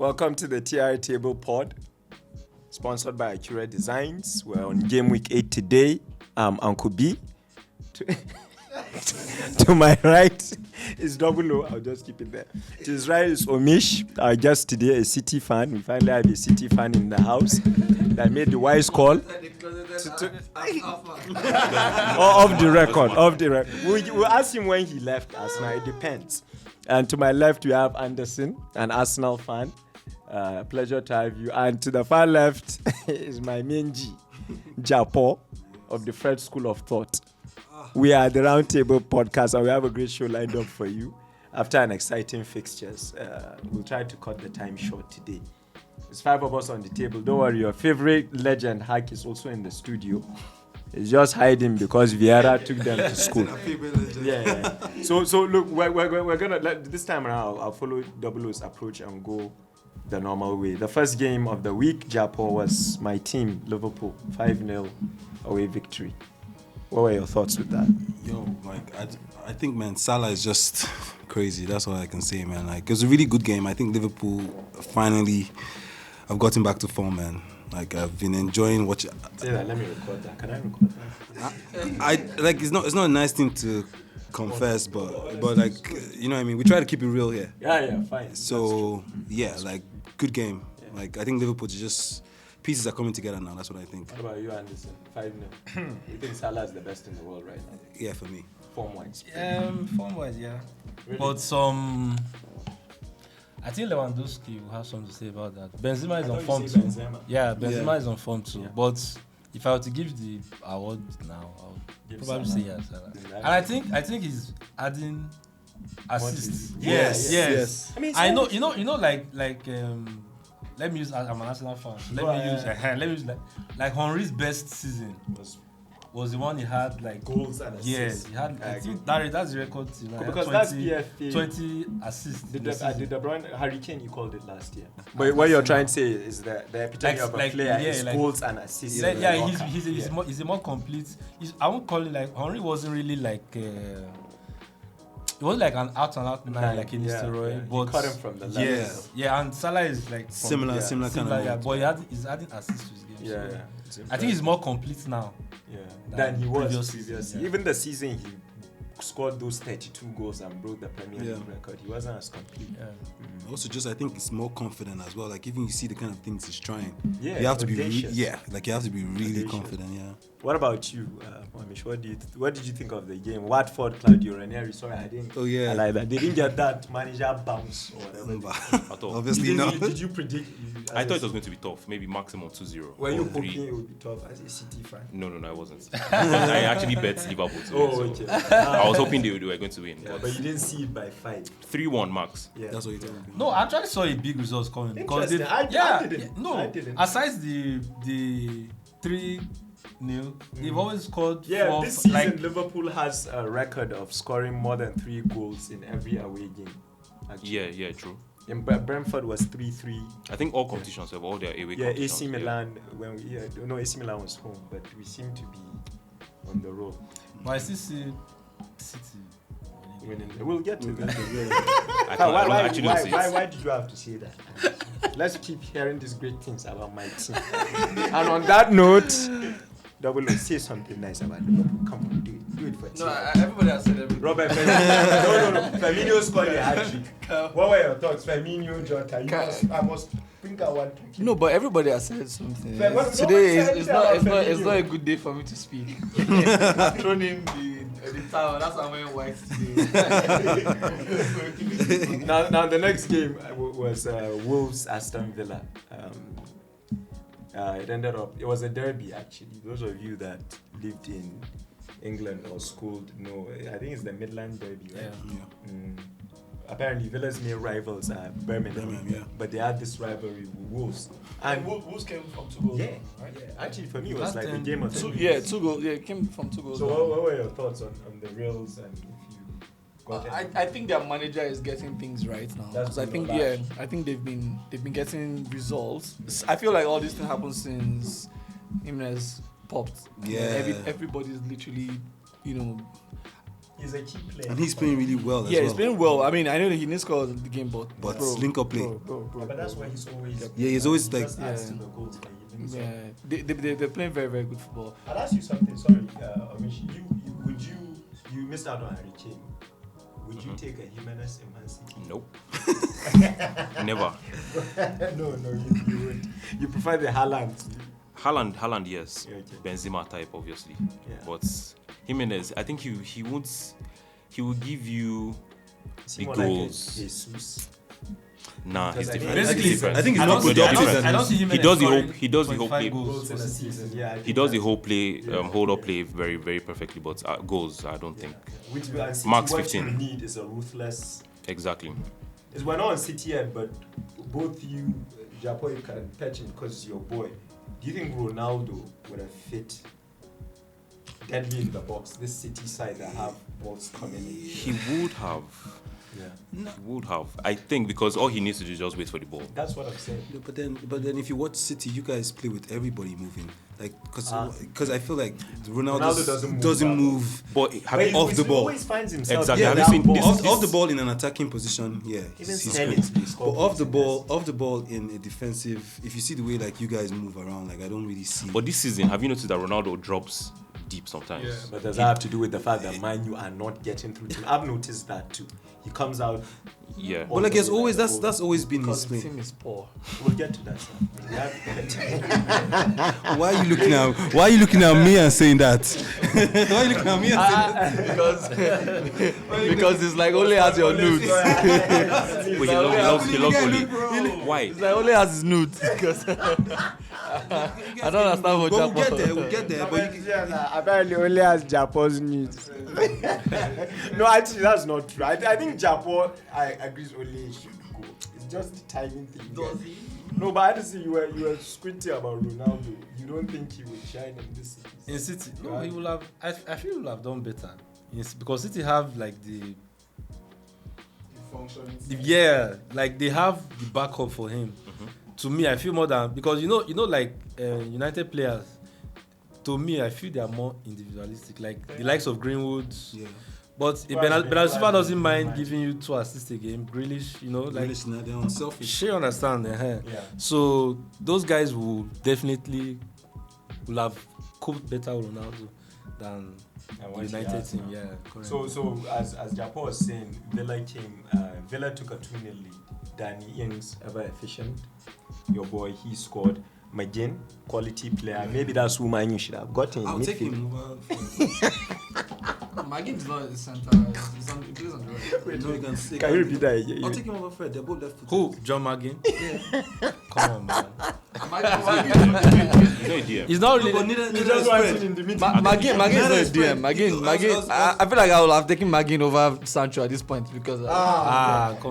Welcome to the TR Table Pod, sponsored by Accurate Designs. We're on Gameweek 8 today. I'm Uncle B. To my right is Double O. I'll just keep it there. To his right is Omish. Our guest today, a City fan. We finally have a City fan in the house that made the wise call. Off the record. We'll ask him when he left Arsenal. It depends. And to my left, we have Anderson, an Arsenal fan. Pleasure to have you. And to the far left is my main G, Japo, of the Fred School of Thought. We are the Roundtable Podcast, and we have a great show lined up for you. After an exciting fixtures, we'll try to cut the time short today. There's 5 of us on the table. Don't worry, your favorite legend, Hack, is also in the studio. He's just hiding because Vieira took them to school. Yeah. So look, we're gonna this time around. I'll follow Double O's approach and go the normal way. The first game of the week, Japo, was my team, Liverpool, 5-0 away victory. What were your thoughts with that? I think, man, Salah is just crazy. That's all I can say, man. Like, it was a really good game. I think Liverpool finally have gotten back to form, man. Like, I've been enjoying watching. Say that. Let me record that. Can I record that? It's not a nice thing to confess, but like, you know what I mean. We try to keep it real here. Yeah, fine. So like, good game. Yeah. Like, I think Liverpool just pieces are coming together now. That's what I think. What about you, Anderson? 5-0. You think Salah is the best in the world right now? Yeah, for me. Form-wise. Form-wise, yeah. Really? But I think Lewandowski will have something to say about that. Benzema is on form too. Yeah, Benzema is on form too. Yeah. But if I were to give the award now, I would probably say Salah. And I think he's adding assists. Yes. I mean, you know, like. Let me use. I'm an Arsenal fan. Let me use like Henry's best season was the one he had like goals and assists. Yes, he had. I think that's the record. Because that's PFA. 20 assists. The De Bruyne, Harry Kane, you called it last year. But what you're trying to say is that the epitome of a player is goals and assists. He's a more complete. I won't call it like Henry wasn't really like. It was like an out-and-out man, like in steroid. But he cut him from the left. Yeah, and Salah is like similar kind of. Yeah, but he's adding assists to his game. I think he's more complete now. Yeah, than he was previously. Even the season he scored those 32 goals and broke the Premier League record. He wasn't as complete. Also, I think he's more confident as well. Like, even you see the kind of things he's trying. Yeah, you have to be really confident. Yeah. What about you, Omish? What did you think of the game? Watford, Claudio Ranieri. Sorry, I didn't. Oh yeah. I like that. They didn't get that manager bounce or whatever. At all. Obviously not. Did you predict? I thought it was going to be tough. Maybe maximum 2-0. Were you hoping it would be tough as a City fan? No, I wasn't. I actually bet Liverpool to win. Okay. I was hoping they were going to win. Yeah, but you didn't see it by 5. 3-1 max. Yeah. That's what you told me. No, I actually saw a big results coming because I didn't. I didn't. Aside the 3-0, they've always scored. Yeah, 4, this season Liverpool has a record of scoring more than 3 goals in every away game. Actually. Yeah, true. And Brentford was 3-3. I think all competitions have all their away competitions. Yeah, AC Milan. AC Milan was home, but we seem to be on the road. But I still see City winning. We'll get to that. Why did you have to say that? Let's keep hearing these great things about my team. And on that note, Double O, say something nice about Liverpool. Come on, do it for team. No, everybody has said everything. Robert Firmino. No. Firmino scored a hat-trick. What were your thoughts? Firmino, Jota. I must think I want to. No, but everybody has said something. Today is not a good day for me to speak. I've thrown in the towel. That's how I'm wearing white today. Now the next game was Wolves Aston Villa. It was a derby actually. Those of you that lived in England or schooled know, I think it's the Midland Derby, right? Yeah. Apparently Villa's main rivals are Birmingham, but they had this rivalry with Wolves. And Wolves came from 2 goals. Yeah. Actually for me it was like a game of 2 Yeah, 2 goals. Yeah, it came from 2 goals. So what were your thoughts on the Reals and if you got I think their manager is getting things right now. Because I think they've been getting results. I feel like all this thing happened since Jimenez popped. Yeah. Everybody's literally, He's a key player. And he's playing really well as Yeah, well. he's playing well. I mean, I know that he didn't score the game, but link up play. But that's why he's always. Yeah, he's always like. Just adds to the goals that he brings up. Yeah, they're playing very, very good football. I'll ask you something. Sorry, Omish. You missed out on Harry Kane. Would you take a Jimenez in Man City? Nope. Never. No, you wouldn't. You prefer the Haaland. Haaland, yes. Yeah, okay. Benzema type, obviously. Yeah. But Jimenez, I think he will give you the More goals. like a Jesus. Nah, he's Because I different. think- Basically, He's different. I think he's I more don't see- productive I than don't see him he does the whole play. Goals in a season. Yeah, I think He does the that's- whole play, hold up play very, very perfectly. But goals, I don't think. Which Man City, Max what 15. you need is a ruthless. Exactly. Is we're not on City yet, but both you, Japo, you can patch him because it's your boy. Do you think Ronaldo would have fit deadly in the box? This City side that have balls coming in. He would have. Yeah, He would have. I think because all he needs to do is just wait for the ball. that's what I'm saying. No, but then if you watch City, you guys play with everybody moving. Like, because I feel like Ronaldo doesn't move But have you, off the ball. Always finds himself. Exactly. Yeah, Have you seen this? off the ball in an attacking position, yeah, Even he's Sterling, great. he scored But off the goals ball in a defensive, if you see the way like you guys move around, like I don't really see. But this season, have you noticed that Ronaldo drops deep sometimes? Yeah. But does that have to do with the fact that Man U are not getting through to him? I've noticed that too. He comes out. Yeah. But like it's always that's always been his Because the play. team is poor. We'll get to that, sir. We have- Why are you looking at me and saying that? Why are you looking at me and saying that? because it's like only has your nudes. Wait, he loves only. Why? It's like only has his nudes. Because I don't understand what But Japan. we'll get there. But you, apparently only has Japo's needs. No, actually that's not true. I think Japo, I agree, only should go. It's just the timing thing. Does he? No, but honestly, you were squinting about Ronaldo. You don't think he will shine in this city? In City, no, he will have. I feel he will have done better. Because City have like the yeah, like they have the backup for him. To me, I feel more than because you know, like United players. To me, I feel they are more individualistic, like the likes of Greenwood. yeah. But Bernardo Silva doesn't mind giving you 2 assists a game. Grealish, like Grealish, nah, they're unselfish. she understand. Yeah. So those guys will definitely have coped better with Ronaldo than the what he United has team. now. Yeah, correct. So as Japo was saying, Villa took a 2-0 lead. Danny Ings, ever efficient. Your boy, he scored. McGinn, quality player. Maybe that's who Man U should have gotten. I'll take midfield. him over. Magin is not the center. He plays on the right. No, you can say. Can you repeat that again? I'll take him over Fred. They're both left. Who? John McGinn? Come on, man. He's not a DM. He's not really. But neither He is just wants it Fred. in the middle. Magin is not a Neither DM. Magin. I feel like I would have taken Magin over Sancho at this point because. Come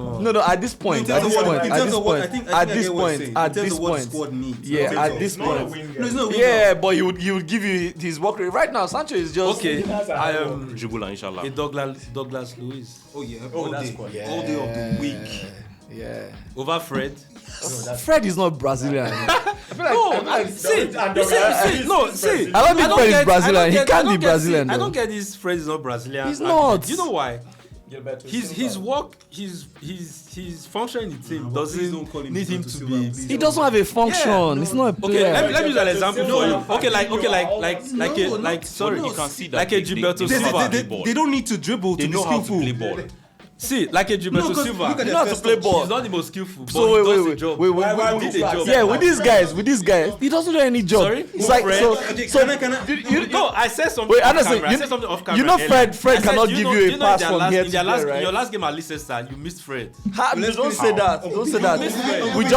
on. No, at this point. In At terms this of what- point. in At terms this of what- I point. think I At get this what you're point. saying. At In terms this of what the point. squad needs. Yeah, In terms at of- this Not a point. winger. No, it's not. Yeah, but he would give you his work rate. Right now, Sancho is just Okay, I am Jubula, inshallah. Douglas Luiz Oh yeah, Oh, all that's day, quality. all day of the week. Yeah. over Fred. Fred is not Brazilian. I feel like, No, I feel like see, and you see, no, see. I don't think Fred is get- Brazilian. I don't He get- can't I don't be get- Brazilian, I though. don't get this. Fred is not Brazilian. He's not. Do you know why? Gilberto His Silva. work, his function in the team but please don't doesn't call him need him Gilberto to Silva, be. please. he doesn't have a function. Yeah, He's not a Okay, player. let me use an example for you. No, Okay, No, like sorry, You can see that like a Gilberto Silva. They don't need to dribble They to be know how to skillful. play ball. See, like a Gilberto 'cause Silva. look at You know how to play ball. He's not the most skillful, but So he does the wait, job. wait, Why He did a job. Yeah, with these guys, he doesn't do any job. Sorry? It's like Fred? so. Okay, So can I? you No, I said something. Wait, off Anderson, camera. I said something off camera. you know earlier. Fred I said, cannot give you a in pass their from last- here in to their there, last- right? In your last game at Leicester, you missed Fred. Let's Don't finish say it. that. Don't say that. finish We it.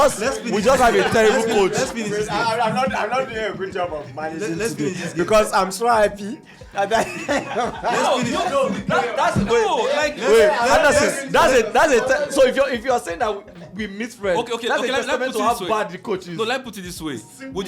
just have a terrible coach. Let's finish this. I'm not doing a good job of managing Let's today finish this game. because I'm so happy. Let's finish. That's no, like Wait, Anderson, so if you are saying that we miss Fred, Okay, that's a let testament put to it how this way. bad the coach is. No, let me put it this way. Would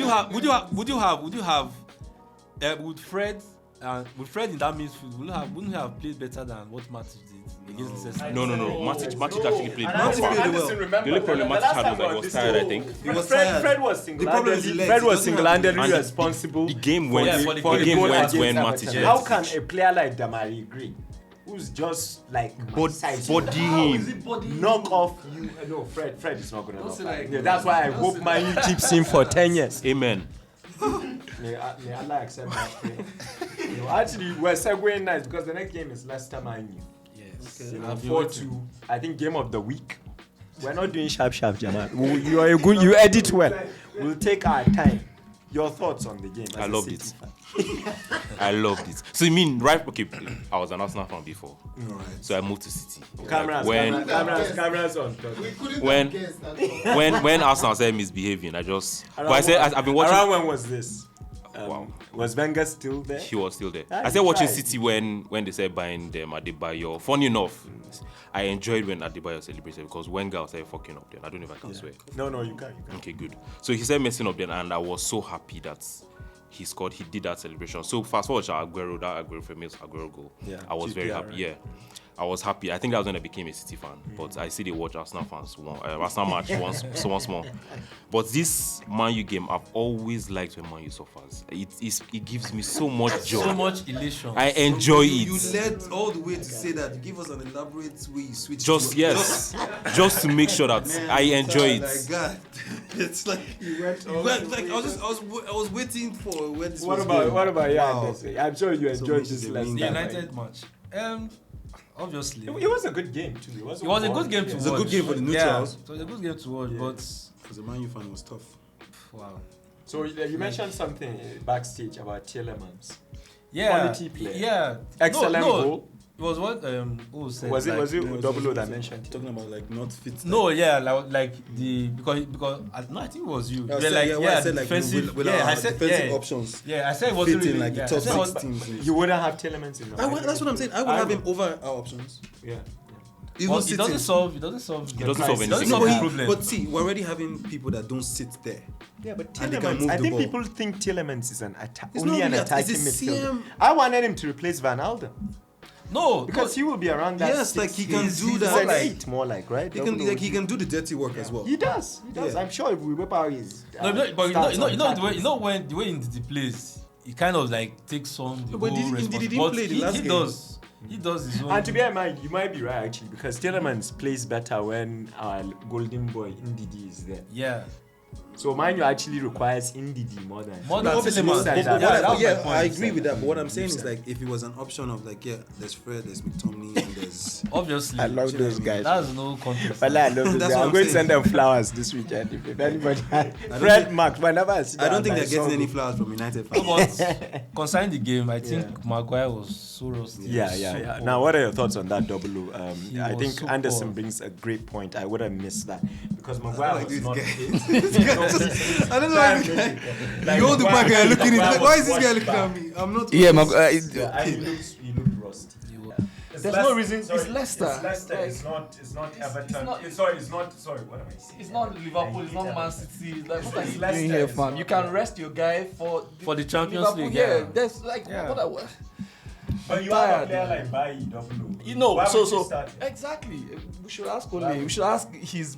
Fred in that midfield wouldn't he have played better than what Matich did against Leicester? No. Matic actually played And well. Anderson, well. The only problem Matic had was that he was tired, I think. He was tired. Fred was The problem is his legs. Fred He was doesn't have single-handedly And responsible. The game for went the when goal Matic against left. Everton. How can a player like Damari Gray who's just like my Bod- size. body How him. is it body? Knock off you. No, Fred is not gonna Don't knock say off. like- Yeah, that's why I don't hope say Man U keeps him for 10 years. Amen. May Allah accept that prayer. Actually, we're segueing nice because the next game is Leicester Man U. Yes. You know, I've been 4-2. I think game of the week. We're not doing sharp, Jamal. You are good. You edit well. We'll take our time. Your thoughts on the game? as I a loved City it. fan. I loved it. So you mean right? Okay, I was an Arsenal fan before, Alright. so I moved to City. Cameras, When cameras on. We couldn't When- have guessed that. when Arsenal started misbehaving, I just. But I said I've been watching. Around when was this? Wow. Was Wenger still there? He was still there. Ah, I started he watching tried. City when they said buying them Adebayo. Funny enough, I enjoyed when Adebayo celebrated because Wenger started fucking up then. I don't know if I can swear. No, you can't. Okay, good. So he started messing up then, and I was so happy that he scored. He did that celebration. So fast forward to Aguero famous Aguero goal. Yeah, I was very QPR, happy. right? Yeah, I was happy. I think that was when I became a City fan. But I see they watch Arsenal Arsenal match once more. But this Man U game, I've always liked when Man U suffers. It gives me so much joy. so much elation. I enjoy You it. led all the way to say that. You give us an elaborate way you switch. Just to yes, just to make sure that Man, I enjoy like, it. God, it's like you went like I was waiting for when this What was about going. you, Wow. Anderson? I'm sure you enjoyed Omish this is a last wing. The time. United match. Obviously. It was a good game too. It It was a good game to It watch. was a good game for the neutrals. Yeah, it was a good game to watch, but As a Man U fan, it was tough. wow. So you mentioned something backstage about Tielemans. Yeah. Quality player. Yeah. Excellent no, goal. It was what who said. Was it No, Double O that mentioned? Talking about like not fit. No, yeah, like the because no, I think it was you. I You're said, like, yeah, what I said, the like, defensive. will yeah, our I said defensive yeah. options Yeah, I said it wasn't fit in really like yeah, the I top said it was- 6 teams. You wouldn't have Tielemans in. That's what I'm saying. I would have him over our options. Yeah. Even Well, it sitting. doesn't solve. It It doesn't solve doesn't the solve crisis. anything. It doesn't No, solve but, the he- problem. but see, we're already having people that don't sit there. Yeah, but And they can Tielemans, move I the think ball. people think Tielemans is It's only not an really attacking it's a midfielder. CM. I wanted him to replace Van Alden No, because he will be around that. Yes, like he can do he's that. an Like, 8 more like right. he can do the dirty work as well. He does. Yeah. I'm sure if we whip out his. no, but stats on the way tackles. when the way he plays, he kind of like takes on the No, but whole he didn't responsibility. play the But last he game. does. He does his own. And to be honest, you might be right actually because Tielemans plays better when our golden boy Ndidi is there. Yeah. So mine actually requires Ndidi more than More than Obviously, Tielemans. most times But- that- yeah, that was my yeah, point. I agree with that. But what I'm saying is like if it was an option of like there's Fred, there's McTominay, and there's Obviously. I love those guys. That's no contest. But I love those That's guys. what I'm I'm going to saying. send them flowers this weekend if anybody. don't Fred think- Max, whenever I see I don't that, think they're I getting saw any them. flowers from United No, fans. but concerning the game, I think Yeah. Maguire was so rusty. Yeah. So Now, what are your thoughts on that double O? He I was think so Anderson poor. brings a great point. I would have missed that because Maguire like was this not. guy. I don't know why this guy. You hold the back and you're looking at me. Like, why is this guy looking at me? I'm not. Yeah, He looked rusty. There's no reason. It's Leicester. It's Leicester. Like, It's not Everton. not- Sorry. What am I saying? It's not Liverpool. It's not Man City. Like, what are you Leicester, doing here, it's fam? not You can Liverpool. rest your guy for the Champions Liverpool. League, Yeah, yeah. there's like Yeah. what? But you have a tired, player man. like Bailly double O. You know, Why so would you start him? exactly. We should ask Why Ole. would We should ask his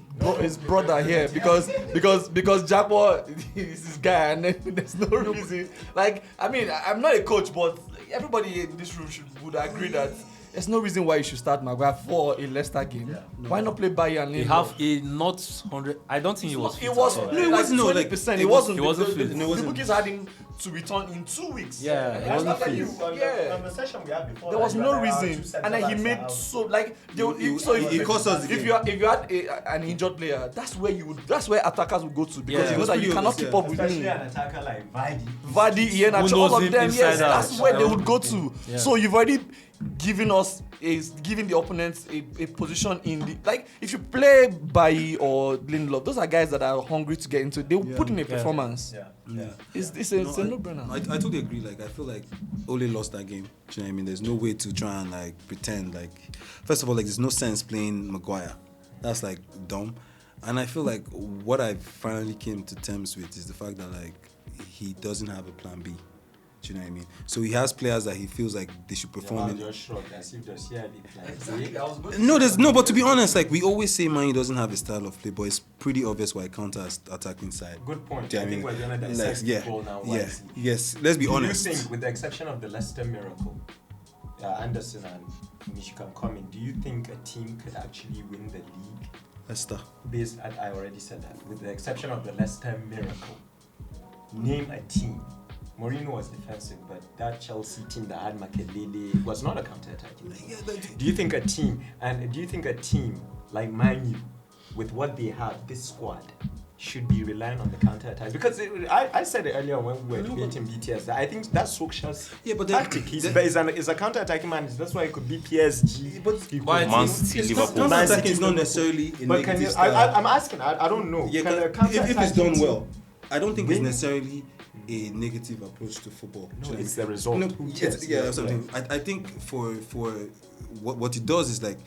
brother here because Jaguar is his guy, and then there's no reason. Like, I mean, I'm not a coach, but everybody in this room would agree that there's no reason why you should start Maguire for a Leicester game. Why not play Bailly and He Lindelof? have a not 100. I don't think he was. It was fit at all. No, it wasn't, no, like, 20%. it It wasn't. he wasn't the, fit. The, No, it the wasn't. bookies had him to return in 2 weeks. Yeah, he That's wasn't not fit. Yeah. the session we had before. There was no reason, and then he made so like It cost us the if game. you had an injured player, that's where attackers would go to because Yeah. you know that you It was cannot pretty keep up with Especially me. an attacker like Vardy. Vardy, Ian, Who all knows of him them. inside Yes, out. that's where they would go to. Yeah. So you've already giving the opponents a position in the like. If you play Bailly or Lindelof, those are guys that are hungry to get into. They will put in a performance. Yeah. It's a no-brainer. I totally agree. Like, I feel like Ole lost that game. Do you know what I mean? There's no way to try and like pretend. Like, first of all, like there's no sense playing Maguire. That's like dumb. And I feel like what I finally came to terms with is the fact that like he doesn't have a plan B. Do you know what I mean? So he has players that he feels like they should perform in. Just shrugged as if just hear it. Like, Exactly. I was going to No, say there's that. no. But to be honest, like we always say, Man, he doesn't have a style of play, but it's pretty obvious why counter-attacking side. Good point. Do you I know think what we're gonna I mean? dissect Like, yeah, football now. yeah, wisely. yes. Let's be Do honest. you think, with the exception of the Leicester miracle, Anderson and Omish, you can comment. Do you think a team could actually win the league? Leicester. I already said that. With the exception of the Leicester miracle. Name a team. Mourinho was defensive, but that Chelsea team that had Makelele was not a counter-attacking team. Do you think a team like Man U, with what they have, this squad, should be relying on the counter-attack? Because I said it earlier when we were debating BTS, that I think that's Solskjaer's tactic. He's a counter-attacking man. That's why he could be PSG. Man City, Liverpool. Counter-attacking is not necessarily a But negative style. I'm asking, I don't know. Yeah, Can a if it's counter-attacking done well, team I don't think it's win? necessarily a negative approach to football. No, it's the result. No, Who cares? that's something. I think for what it does is like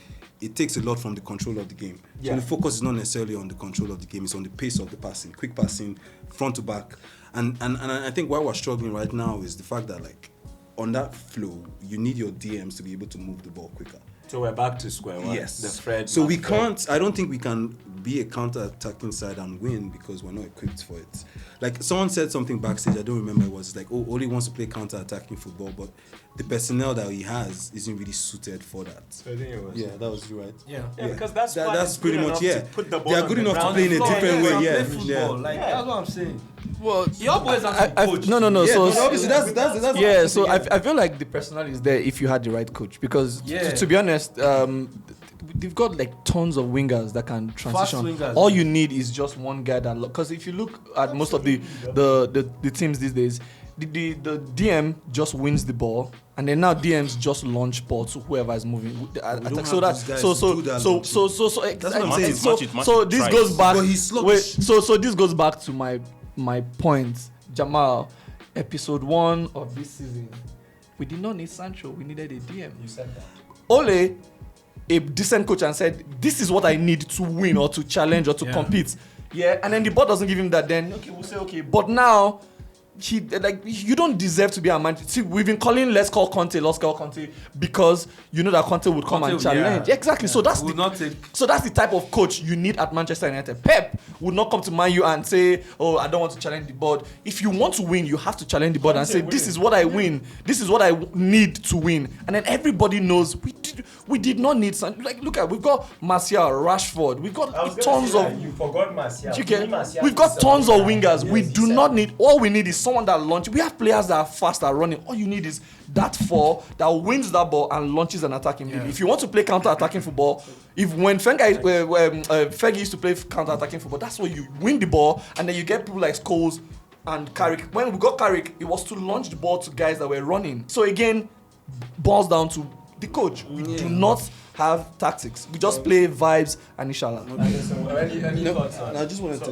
it takes a lot from the control of the game. Yeah. So the focus is not necessarily on the control of the game; it's on the pace of the passing, quick passing, front to back. And I think why we're struggling right now is the fact that like on that flow, you need your DMs to be able to move the ball quicker. So we're back to square one. Yes. The Fred. So we can't. I don't think we can be a counter-attacking side and win because we're not equipped for it. Like someone said something backstage. I don't remember. It was like, oh, Ole wants to play counter-attacking football, but the personnel that he has isn't really suited for that. So I think it was. Yeah, that was you, right? Yeah. Yeah, because that's pretty much To put the ball They are on good the enough to ground. play in a different way. Play Yeah, football. yeah. Like that's what I'm saying. Well, Your boys have to coach. no. Yeah, So but obviously that's yeah. So I feel like the personnel is there if you had the right coach because to be honest, they've got like tons of wingers that can transition. wingers, All yeah. you need is just one guy that because if you look at most of the teams these days, the DM just wins the ball. And then now DMs just launch ball to whoever is moving. So this Tries. goes back. But he's sluggish. Wait, so this goes back to my point, Jamal. Episode 1 of this season, we did not need Sancho. We needed a DM. You said that. Ole, a decent coach, and said, "This is what I need to win or to challenge or to compete." Yeah, and then the board doesn't give him that. Then okay, we'll say okay, but now. You don't deserve to be a man. See, we've been calling let's call Conte because you know that Conte would come and challenge. Yeah. Exactly. Yeah. So that's the type of coach you need at Manchester United. Pep would not come to Man U and say, "Oh, I don't want to challenge the board." If you want to win, you have to challenge the board and say, "This is what I win. This is what I need to win." And then everybody knows we did not need some. Like look at we've got Martial, Rashford. We've got tons of. You forgot Martial. We've got tons of wingers. We do not need. All we need is someone that launches. We have players that are fast at running. All you need is that that wins that ball and launches an attacking midfield. If you want to play counter-attacking football, when Fergie used to play counter-attacking football, that's where you win the ball and then you get people like Scholes and Carrick. When we got Carrick, it was to launch the ball to guys that were running. So again, boils down to the coach. We do not have tactics. We just play vibes and inshallah. Any thoughts on I just wanted to.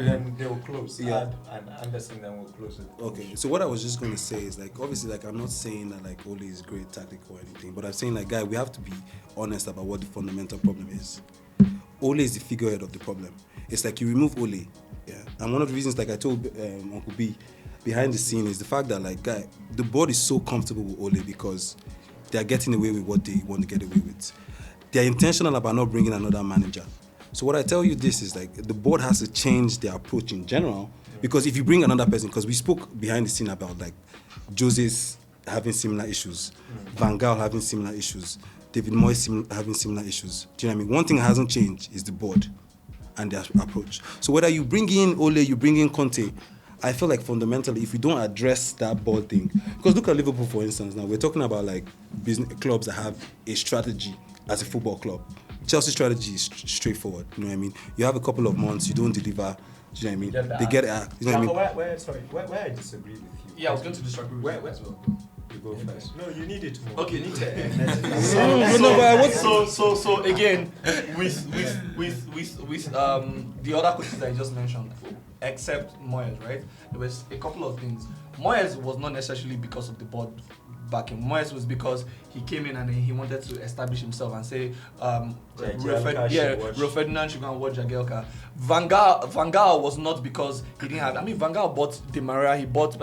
then they will close. Yeah. And Anderson then will close it. Okay, so what I was just going to say is like obviously like I'm not saying that like Ole is great tactical or anything, but I'm saying like guy, we have to be honest about what the fundamental problem is. Ole is the figurehead of the problem. It's like you remove Ole, yeah. And one of the reasons, like I told Uncle B, behind the scene is the fact that like guy, the board is so comfortable with Ole because they are getting away with what they want to get away with. They are intentional about not bringing another manager. So what I tell you this is like the board has to change their approach in general because if you bring another person, because we spoke behind the scene about like Jose's having similar issues, Van Gaal having similar issues, David Moyes having similar issues. Do you know what I mean? One thing that hasn't changed is the board and their approach. So whether you bring in Ole, you bring in Conte, I feel like fundamentally, if you don't address that board thing, because look at Liverpool, for instance. Now we're talking about like business clubs that have a strategy as a football club. Chelsea's strategy is straightforward. You know what I mean? You have a couple of months, you don't deliver. Do you know what I mean? They get it. You know what I mean? Where I disagree with you. Yeah, I was going to disagree with you as well. You go first. No, you need it more. Okay. You need to So again, with the other coaches that I just mentioned, except Moyes, right? There was a couple of things. Moyes was not necessarily because of the board backing. Moyes was because he came in and he wanted to establish himself and say, Rio Ferdinand should go and watch Jagielka. Van Gaal was not because he didn't have. I mean, Van Gaal bought Di Maria. He bought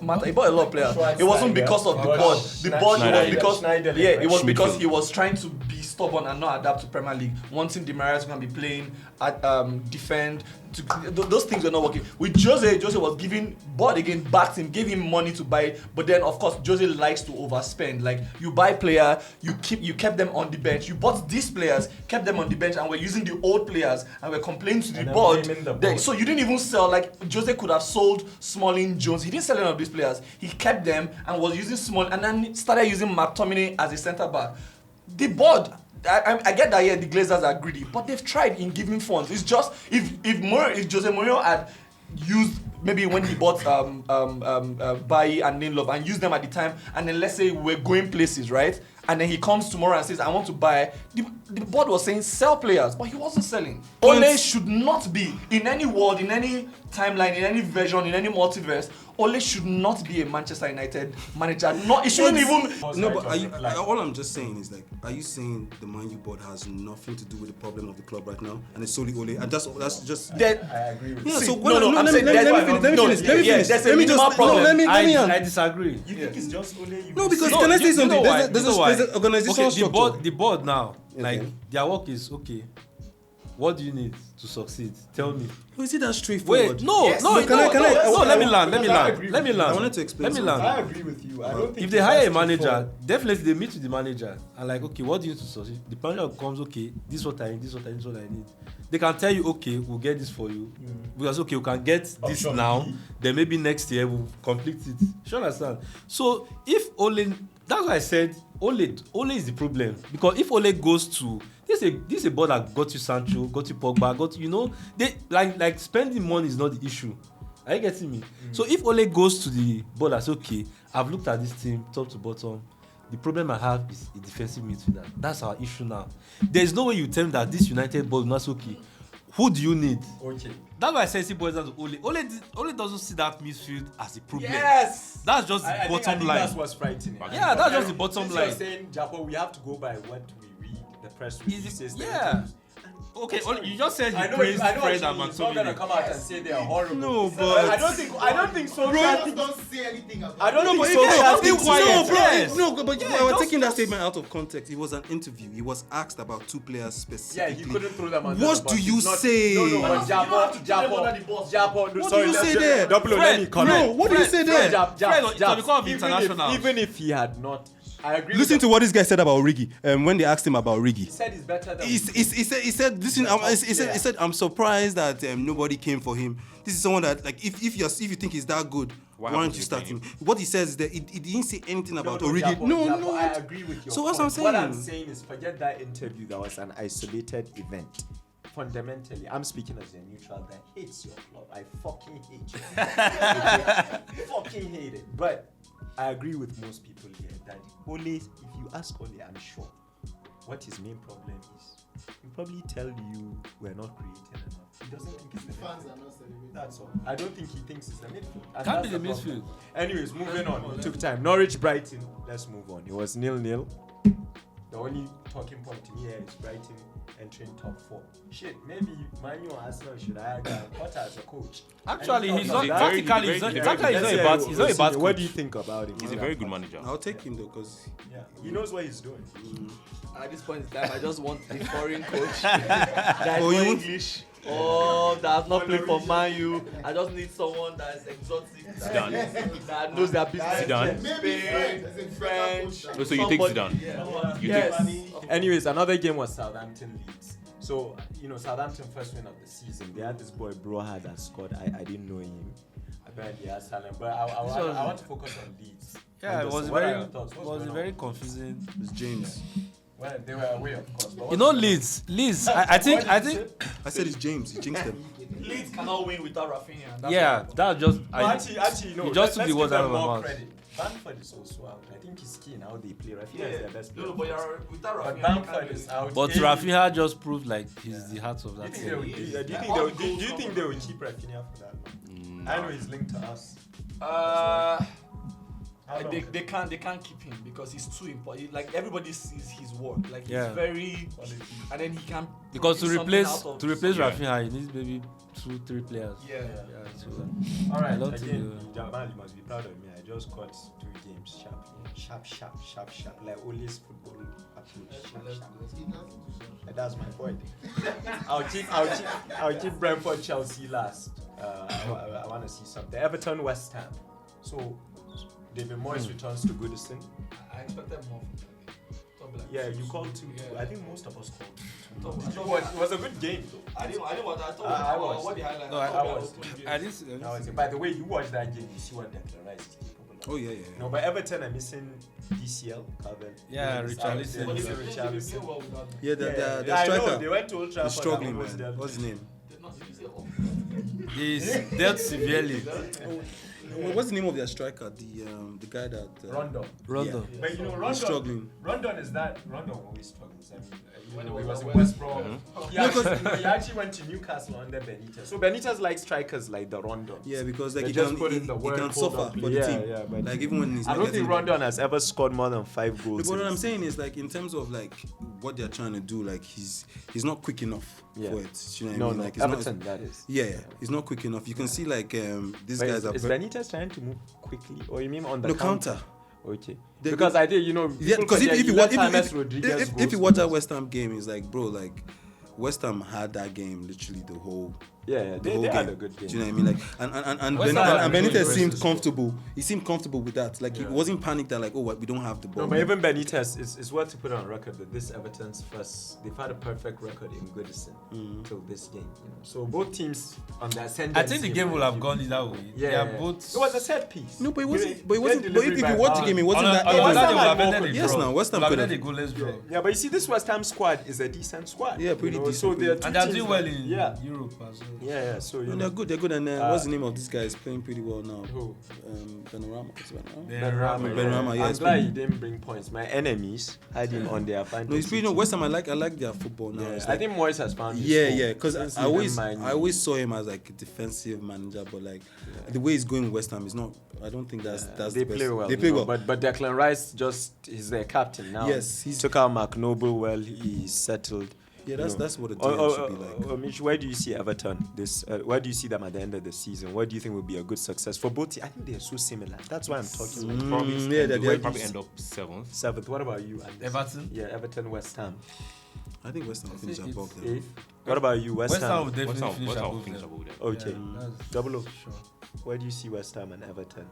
Mata. He bought a lot of players. It wasn't because of the board. The board was because it was because he was trying to be stubborn and not adapt to Premier League, wanting the Emirates can be playing, defend. Those things were not working. With Jose was giving, bought again, backed him, gave him money to buy. But then, of course, Jose likes to overspend. Like, you buy player, you kept them on the bench. You bought these players, kept them on the bench, and we're using the old players, and we're complaining to the board. So you didn't even sell. Like, Jose could have sold Smalling, Jones. He didn't sell any of these players. He kept them and was using Small, and then started using McTominay as a centre back. The board. I get that the Glazers are greedy, but they've tried in giving funds. It's just if Jose Mourinho had used maybe when he bought Bailly and Lindelof and used them at the time, and then let's say we're going places, right? And then he comes tomorrow and says, I want to buy. The board was saying sell players, but he wasn't selling. Ole should not be in any world, in any timeline, in any version, in any multiverse. Ole should not be a Manchester United manager. It shouldn't even. No, but all I'm just saying is like, are you saying the Man U board has nothing to do with the problem of the club right now, and it's solely Ole? And that's just. That, I agree with Yeah. you. So let me finish. There's a minimal problem. I disagree. You think it's just only you? No, because can I say something? There's an organizational structure. The board now, like Okay. their work is okay. What do you need to succeed? Tell me. Is it that straightforward? Wait, no. Let me land. I wanted to explain Let me something. I land. agree with you. I don't think If they hire a manager, definitely they meet with the manager and like, okay, what do you need to succeed? The manager comes, okay, this is what I need, this is what I need, this is what I need. They can tell you, okay, we'll get this for you. Because okay, we can get this now, then maybe next year we'll complete it. You understand? So if Ole, that's why I said Ole is the problem. Because if Ole goes to this is a board that got you Sancho, got you Pogba, got you, they like spending money is not the issue. Are you getting me? So if Ole goes to the board and says, okay, I've looked at this team top to bottom. The problem I have is a defensive midfielder. That's our issue now. There's no way you tell me that this United board is not okay. Who do you need? Okay. That's why I say see boys as Ole. Ole doesn't see that midfield as a problem. Yes. That's just the bottom I think line. that's what's frightening. Yeah, that's just the bottom Since line. You're saying, Japo, we have to go by what we read, the press releases. Yeah. Okay, you just said I you know praised what Fred you and mean. It's not gonna McTominay. come out and say they are horrible. No, but I don't think so. Don't say anything about I don't think but so. Yes. but you were taking that statement out of context. It was an interview. He was asked about two players Yeah, specifically. he couldn't throw them under What the bus. do you It's not- say? No, but You don't have to throw them under the bus. Japo. What Sorry, do you let's say just- there? Double, let me comment. No, what do you say there? Fred, it's because of internationals. Even if he had not, I agree. Listen with to what this guy said about Origi. When they asked him about He Origi, said he's better than. he said, listen, he said, I'm surprised that nobody came for him. This is someone that, like, if you think he's that good, why aren't haven't you you starting? played What he says is that he didn't say anything about Origi. Japo, No. I agree with you. So what's I'm saying? What I'm saying is, forget that interview. That was an isolated event. Fundamentally, I'm speaking as a neutral that hates your club. I fucking hate you. I fucking hate it. But I agree with most people here that Ole, if you ask Ole, I'm sure what his main problem is. He'll probably tell you we're not creating enough. He doesn't think it's the fans midfield. are not celebrating. That's all. I don't think he thinks it's the midfield. And Can't be that's the problem. midfield. Anyways, moving on. It took time. Norwich Brighton. Let's move on. It was 0-0. The only talking point to me here is Brighton entering top 4. Shit, maybe Man U or Arsenal should hire Potter as a coach. Actually, Any he's thoughts not on that? tactically. He's not a bad What do you coach. think about him? He's a very good manager. I'll take him though, because Yeah, he knows what he's doing. At this point in time, I just want a foreign coach that Oh, is you no want- English or that has not played for Man U. I just need someone that is exotic, that knows their business. Zidane? Maybe Spain, French. So you take Zidane? Yeah. You Yes. Anyways, another game was Southampton Leeds. So, Southampton first win of the season. They had this boy Broha that scored. I didn't know him. Apparently, he has talent. But I want to focus on Leeds. Yeah, it was What are very, your thoughts? What's was going on? very confusing. it's James. Well, they were away, of course. But You know, Leeds. I think. I said it's James. He jinxed them. Leeds cannot win without Rafinha. That's Yeah, that's just. Actually, no. You just took let's the words give out them of my more mouth. credit. Bamford is also out. I think he's key in how they play. Rafinha is their best player. No, but you're without But Rafinha. Bamford is out. But Daly- Rafinha just proved like he's the heart of Do you that think they will, team. do you think they will keep Rafinha for that long? I know he's linked to us. They can't keep him because he's too important. Like everybody sees his work. Like he's Yeah. very, and then he can Because to produce replace something out of- Rafinha, he needs maybe 2-3 players. Yeah. So, All right, I love to again, do- Jamal, you must be proud of me. I just caught 2 games sharp, like Ole's football approach. Sharp. And that's my point. I'll keep Brentford Chelsea last. I want to see something. Everton West Ham. So David Moyes returns to Goodison. I expected more from that game. Probably like Yeah, 2-2. you called 2. Yeah. I think most of us called 2. It It was a good game though. I didn't watch. I thought I watched. what the highlight. No, I thought I it watched. was pretty good. I didn't. That was it. By the way, you watch that game, you see what Declan Rice is capable of. Oh yeah. No, but Everton are missing DCL, Calvin. Yeah, He's Richarlison. out there, But missing they play Richarlison. well without them. Yeah, the I know, striker. they went to Old Trafford. He's struggling, and almost man. dealt. What's his name? Did not did you say all? He's dealt severely. What's the name of their striker? The guy that. Rondon. Rondo. Yeah. But you know, He's Rondon. struggling. Rondon is that. Rondon always struggles. I mean, When he he was was in at West West Brom. He actually went to Newcastle under Benitez. So Benitez likes strikers like the Rondon. Yeah, because like They he just can, put in the he work, can hold suffer on, for the yeah, team. yeah, but like even when he's I not don't think getting- Rondon has ever scored more than 5 goals. But what in I'm his- saying is like in terms of like what they're trying to do, like he's not quick enough Yeah. for it. You know what No, I mean? no, Like he's Everton, that is. yeah, he's not quick enough. You can see like these But guys are is Benitez trying to move quickly, or you mean on the no counter. Okay. They- Because I did, Yeah, because if you watch if you watch that West West Ham game, it's like bro, like West Ham had that game literally the whole yeah, the whole they game. had a good game. Do you know what I mean? Like and West Ham are really Benitez impressive seemed squad. comfortable. He seemed comfortable with that. Like he Yeah. wasn't panicked that like oh what, we don't have the ball. No, but even Benitez is worth to put on record that this Everton's they've had a perfect record in Goodison till this game. You know? So both teams on the ascendant. I think the game will have gone either way. Yeah, They are yeah. both. It was a set piece. No, but it wasn't. They- But it they wasn't. But delivered if by you watch the Haaland. game, it wasn't that. Otherwise, West Ham they would have had more ended a Yes, draw. now, West Ham Would have could ended have- a goalless draw. Yeah, but you see, this West Ham squad is a decent squad. Yeah, pretty decent, So pretty they're two And they're teams doing well that- in yeah, Europe as well. yeah. So you No, know, they're good. They're good. And what's the name of this guy? Is playing pretty well now. Who? Benrahma. Is it Benrahma? Benrahma, yeah, I'm it's glad pretty- he didn't bring points. My enemies had him on their fantasy. No, it's pretty. No, team. West Ham. I like their football now. Yeah, It's I like, think Moyes has found his yeah, form. yeah. Because Since I he always didn't mind- I always saw him as like a defensive manager, but like the way he's going West Ham is not. I don't think that's they the best. play well. They you play know, well. but Declan Rice is their captain now. Yes, he's- took out Mark Noble well. He's settled. Yeah, you know. that's what a DM should be like. Omish, where do you see Everton? Where do you see them at the end of the season? What do you think will be a good success for both? I think they are so similar. That's why I'm talking about Probably, yeah, they they're- will probably end up 7th. 7th. What about you, Anderson? Everton. Yeah, Everton, West Ham. I think West Ham will finish It's- above them. 8th. What about you, West, West Ham will Ham? definitely West finish Ham will above finish them. above them. Okay. Yeah, that's Double O. sure. Where do you see West Ham and Everton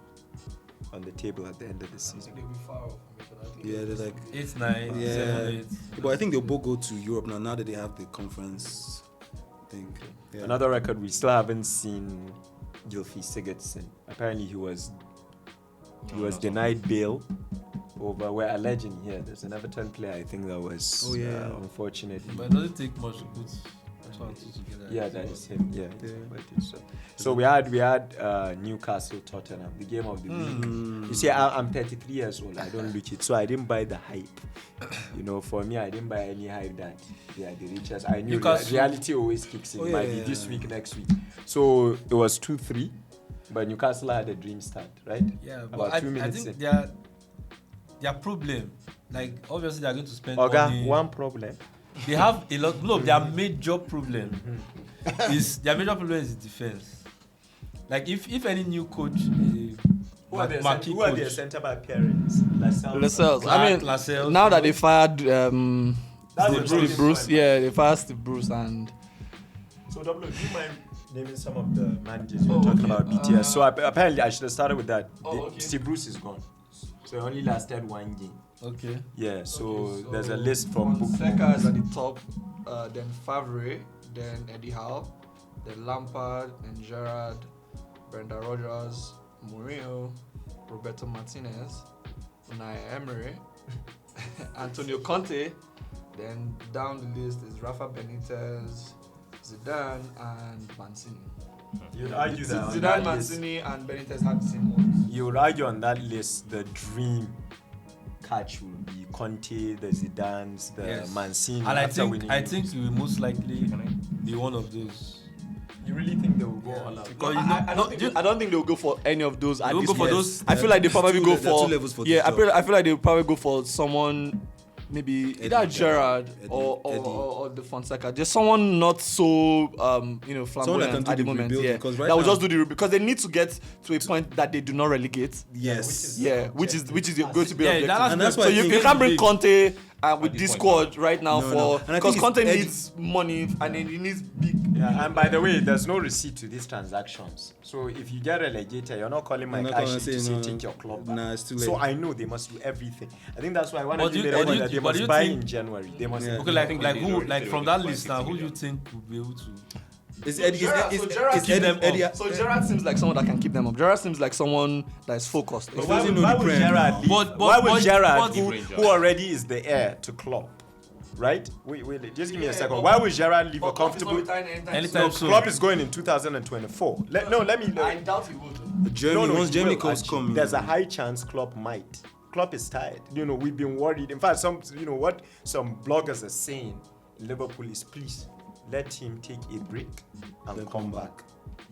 on the table at the end of the I season? think they'll be far off. I think Yeah, they're like 8, 9, Yeah. 7, 8. But I think they'll both go to Europe now. Now that they have the conference thing. Yeah. Another record we still haven't seen Gylfi Sigurdsson. Apparently he was denied bail over. We're alleging here. There's an Everton player I think that was Oh, yeah. unfortunately. But it doesn't take much to put 2 and 2 together. Yeah, that is him. Yeah. Yeah. But it's, so we had Newcastle Tottenham, the game of the week. You see, I'm 33 years old. I don't look it, so I didn't buy the hype. You know, for me, I didn't buy any hype that they are the richest. I knew Newcastle- reality always kicks in. Oh, It might yeah, be yeah, this yeah. week, next week. So it was 2-3, but Newcastle had a dream start, right? Yeah, but About I 2 minutes think in. their problem, like obviously they're going to spend Oga, money. one problem. They have a lot. No, their major problem is defense. Like if any new coach, Who are their marquee who are their coach, centre back parents? Lascelles. Lascelles. I mean, Lascelles, now that they fired That's the Steve Bruce, point. yeah, they fired Steve Bruce and So, W, do you mind naming some of the managers you were Oh, talking okay. about BTS? So apparently, I should have started with that. Okay. Steve Bruce is gone, so it only lasted 1 game. okay. Yeah, so Okay, there's a list from Fonseca is at the top, then Favre, then Eddie Howe, then Lampard, then Gerrard, Brenda Rodgers, Mourinho, Roberto Martinez, Unai Emery, Antonio Conte. Then down the list is Rafa Benitez, Zidane, and Mancini. You'd argue that on Zidane, that list, Mancini, and Benitez had the same ones. you would argue on that list the dream catch would be Conte, the Zidanes, the Yes. Mancini. And I after think winning I the think league. he will most likely be one of those. You really think they will go all out? Because I don't think they will go for any of those. They won't go for those. I feel like they probably go there are for. two levels for Yeah, this I feel like they probably go for someone. Maybe either Gerrard Eddie. or the Fonseca. Just someone not so Someone that flamboyant can do at the the moment. rebuilding, Yeah, 'cause right that will now- just do the because they need to get to a point that they do not relegate. Yes. Yeah, which is going to be Yeah, objective. that's And that's why So I you think can't bring big. Conte with this this point, squad right now No, for no. And I because think Conte it's Eddie- needs money and he needs big. Yeah, and by the way, there's no receipt to these transactions. So if you get relegated, you're not calling Mike not gonna Ashley say to say no. take your club back. Nah, it's too So late. I know they must do everything. I think that's why one But of you do made you- a point that but they do must you buy think- in January. They must. Yeah. Okay, like They who, already- like they from already that list bought now, who 60 do you think will be able to? Is Eddie? Gerrard- so Gerrard Is keep them Eddie? up. So Gerrard seems like someone that can keep them up. Gerrard seems like someone that is focused. But Why doesn't would, know why the would Prem Gerrard now. leave? But- Why would but- Gerrard, but- who already is the heir to Klopp, right? Wait, just give me a second. Why would Gerrard leave a comfortable? Anytime No, soon. Klopp is going in 2024. Let me. I doubt he would. Germany. Once he Germany will, comes, actually. come. There's a high chance Klopp might. Klopp is tired. We've been worried. In fact, what some bloggers are saying, Liverpool is please let him take a break and come back.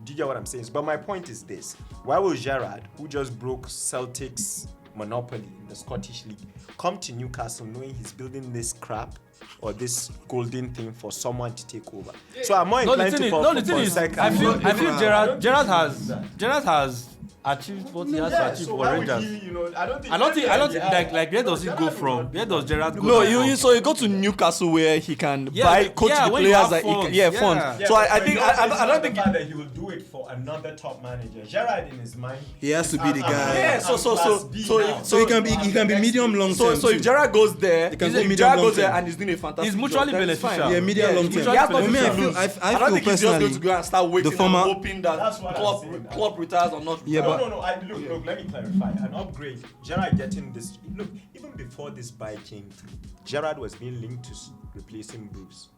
Do you get what I'm saying? But my point is this: why will Gerrard, who just broke Celtic's monopoly in the Scottish League, come to Newcastle knowing he's building this crap or this golden thing for someone to take over? So I'm more No, the inclined thing to is, call no, the for thing is, Fonseca. I feel Gerrard Gerrard has achieved what he has to achieve so for why would Rangers. he, I don't think Like where does he go from? Where does Gerrard go? No, from? you go to Newcastle where he can Yeah, buy coach yeah, the when you players have that funds, he can, yeah. fund. So I think I don't think that he will do it for another top manager. Gerrard in his mind, He has to be the guy. Yeah, So he can be medium long term. so if Gerrard goes there, can go if medium Gerrard long goes there term. and he's doing a fantastic He's mutually job, then it's fine. beneficial. Yeah, medium long term. He has For nothing me, to I feel lose. I I don't feel think he's just going personally. to go and start waiting former- and hoping that That's what I'm saying. Klopp retires or not. Yeah, retires. but- Look, let me clarify. An upgrade. Gerrard getting this. Look, even before this buy came through, Gerrard was being linked to replacing Bruce.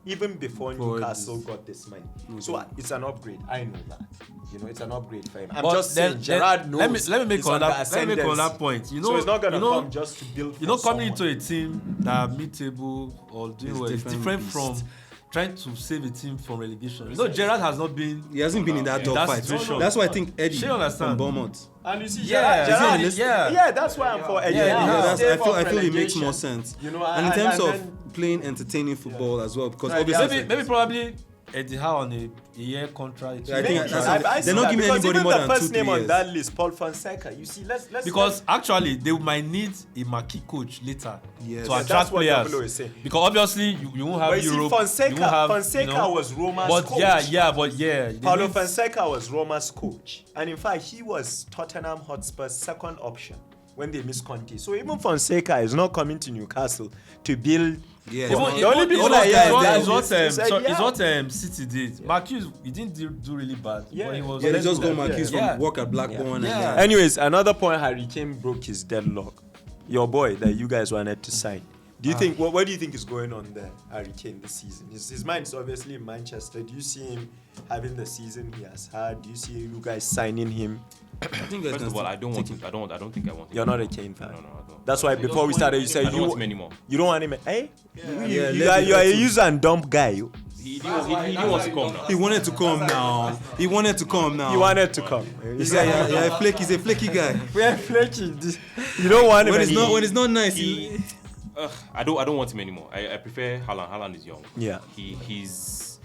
Even before Newcastle got this money. So it's an upgrade. I know that. It's an upgrade for him. I'm But just saying, Gerrard knows. Let me make he's on on the that point. so it's not gonna come just to build. You know, for coming someone. into a team that are mid-table or doing It's well is different different beast. from trying to save a team from relegation. Gerrard has not been. He hasn't been in that In that top fight. situation. That's why I think Eddie She understand. from Bournemouth. And you see, Yeah, Gerrard, yeah. that's why I'm for Eddie. Yeah, I feel it makes more sense. You know, And in and- terms and of then- playing entertaining football as well, because Right, obviously Maybe probably Eddie Howe on a year contract. I think Maybe. that's- see they're not that, giving because anybody even more the than first 2-3 name on years. that list, Paul Fonseca. You see, let's Because actually they might need a marquee coach later Yes. to Yeah, attract that's what players. Pablo is saying. Because obviously you won't have But you see, Europe. Fonseca, you won't have, Fonseca was Roma's but coach. they Paulo need- Fonseca was Roma's coach, and in fact, he was Tottenham Hotspur's second option when they missed Conte. So even Fonseca is not coming to Newcastle to build. Yeah, Even- it's The only even- people even- that- yeah, it's what- yeah, it's what, he said, so- yeah. it's what City did. Marquis, he didn't do really bad. Yeah. But he was yeah, they let just go. got Marquis Yeah. from work at Blackburn. Yeah. And Anyways, another point: Harry Kane broke his deadlock. Your boy that you guys wanted to sign. Do you think what do you think is going on there, Harry Kane, this season? His mind is obviously in Manchester. Do you see him having the season he has had? Do you see you guys signing him? I think guys First can of all, still I don't want take him. I don't think I want him. You're not a Kane fan. No, I don't. That's why before we started, you said I don't want him anymore. you don't want him. Hey, Yeah, you let are him- a user and dump guy. You He wants to come now. He wanted to come now. He wanted to come now. wanted to come. He's a flaky guy. We are flaky. You don't want him. When it's not nice, He, I don't want him anymore. I prefer Haaland. Haaland is young. Yeah. He's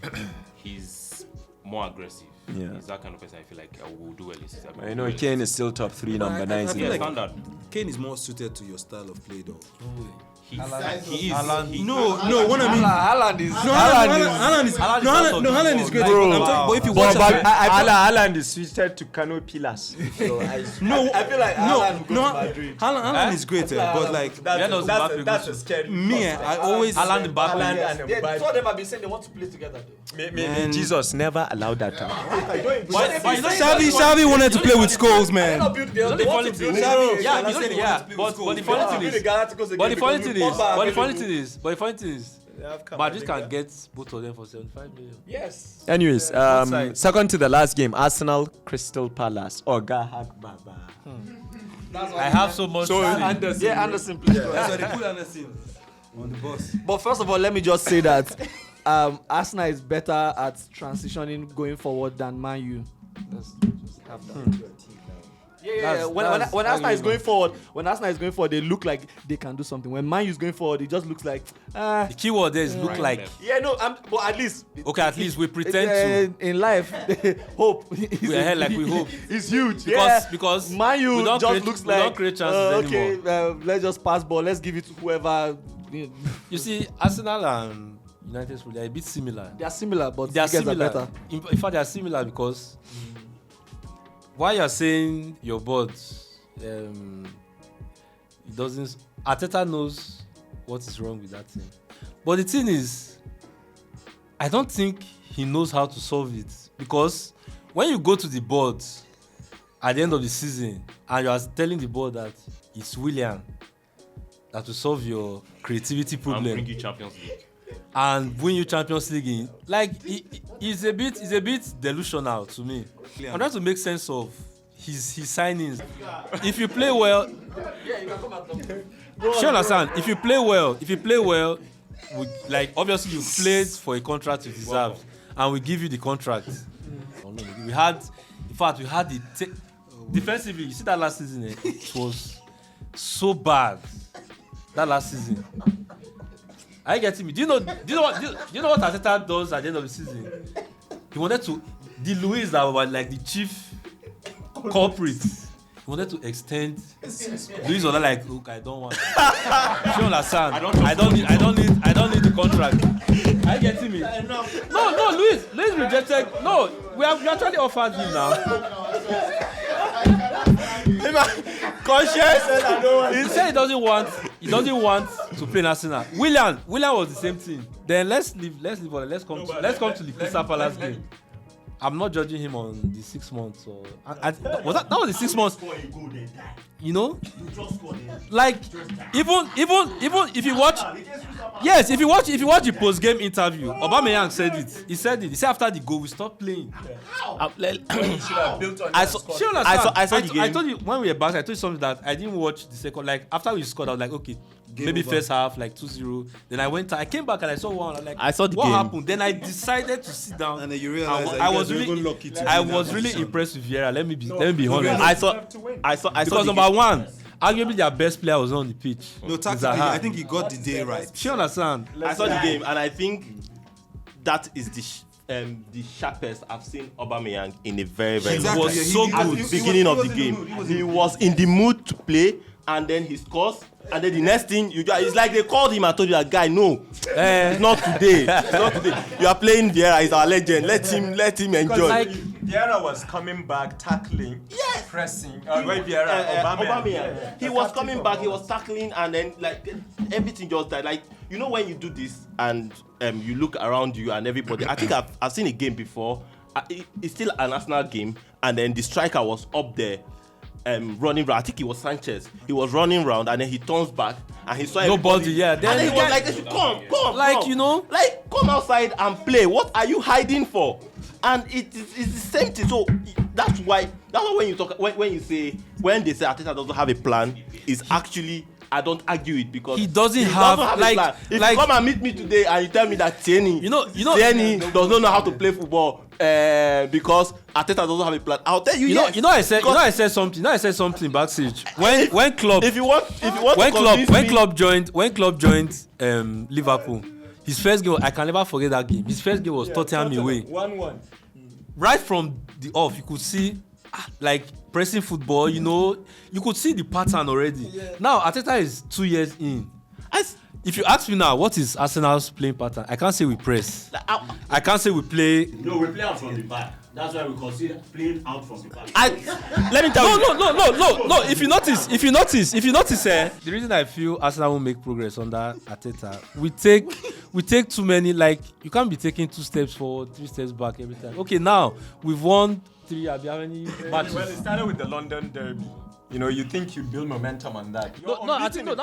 more aggressive. Yeah. He's that kind of person. I feel like I will do well this season. I know Kane is still top 3, number 9. I feel Yeah, like standard. Kane is more suited to your style of play, though. He is. Haaland- No, what I mean. Haaland is. Haaland is great. Bro. I'm talking, but if you watch, But Haaland is switched to Kano Pillars. no, I feel like Haaland will go to Madrid. Haaland is great, but like Where does Mbappe go to? a scary me, I always Haaland, Mbappe. Haaland and Yeah, Mbappe. two of them have been saying they want to play together. Though. May Jesus never allowed that to happen. Xavi wanted to play with Scholes, man. They the want funny to thing build is, it. yeah, but the funny thing is, but the funny thing is, Madrid can get both of them for 75 million. Yes. Anyways, both sides. second to the last game, Arsenal Crystal Palace. Oga Hagbaba. I have so much. So to say. Anderson, please. go ahead. That's why they put Anderson on the bus. But first of all, let me just say that Arsenal is better at transitioning going forward than Man U. Let's just have that. Yeah. When Arsenal is going forward, they look like they can do something. When Man U is going forward, it just looks like The keyword there is look like. Yeah, no, but at least Okay, at least we pretend to. in life, hope. We are here like we hope. It's huge. Because Man we U don't just create- looks we don't like create chances anymore. let's just pass ball. Let's give it to whoever. You see, Arsenal and United they are a bit similar. They are similar, but They are you guys similar. better. In fact, they are similar because while you are saying your board, it doesn't. Arteta knows what is wrong with that thing, but the thing is, I don't think he knows how to solve it because when you go to the board at the end of the season and you are telling the board that it's Willian that will solve your creativity And problem bring you Champions League. and win you Champions League in, like it's a bit delusional to me. I'm trying to make sense of his signings. If you play well, sure understand. If you play well, like obviously you played for a contract you deserve, and we give you the contract. We had the defensively. You see that last season, it was so bad. That last season. Are you getting me? Do you know what Arteta does at the end of the season? He wanted to the Luis that were like the chief culprit. He wanted to extend Luis was like, look, I don't want. You understand? I don't need the contract. Are you getting me? No, Luis rejected. No, we actually offered him now. He said he doesn't want to play in Arsenal. Willian was the same thing. Then let's leave. Let's come to the Crystal Palace game. I'm not judging him on the 6 months or that was the 6 months. You know, like even if you watch, yes, if you watch the post game interview, Aubameyang said it. He said after the goal we stopped playing. I saw the game. I told you when we were back. I told you something that I didn't watch the second. Like after we scored, I was like, okay, maybe first half like 2-0. Then I came back and I saw one. I'm like, I saw the what game. happened? Then I decided to sit down. And then you realize that I you was guys were really, even lucky to I win that was really position. impressed with Vieira. Let me be honest. I saw Because the number one, arguably their best player was on the pitch. No, tactically, Zaha. I think he got the day right. She understand. I saw the game, and I think that is the sharpest I've seen Aubameyang in a very, very Exactly. long was He- so he- At good. the he beginning was of the in the game. mood. He was in the mood to play, and then he scores. And then the next thing, it's like they called him and told you that guy, no, it's not today. It's not today. You are playing Vieira, he's our legend. Let him enjoy. Like, Vieira was coming back, tackling, pressing. When Vieira, Aubameyang. He was coming back, he was tackling, and then like everything just died. Like you know when you do this and you look around you and everybody. I think I've seen a game before. It's still an Arsenal game, and then the striker was up there. Running round. I think it was Sanchez. He was running round and then he turns back and he saw Nobody, yeah. And then he was like, come, like, come. you know? Like, come outside and play. What are you hiding for? And it's the same thing. So that's why when you talk, when they say Arteta doesn't have a plan, it's actually, I don't argue it because He doesn't have, a like- plan. If like- you come and meet me today and you tell me that Tierney does not know how to play football because Arteta doesn't have a plan, I'll tell you, yes. I said something backstage when Klopp If you want when to convince me, Klopp joined Liverpool, his first game, I can never forget that game. His first game was Tottenham away. 1-1. Right from the off, you could see like pressing football. You know, you could see the pattern already. Now Arteta is 2 years in. If you ask me now, what is Arsenal's playing pattern? I can't say we press. I can't say we play. No, we play out from the back. That's why we consider playing out from the back. let me tell you. No. If you notice, the reason I feel Arsenal won't make progress under Arteta, we take too many. Like you can't be taking 2 steps forward, 3 steps back every time. Okay, now we've won 3. Have you have any matches? Well, it started with the London Derby. You know, you think you build momentum on that. I think that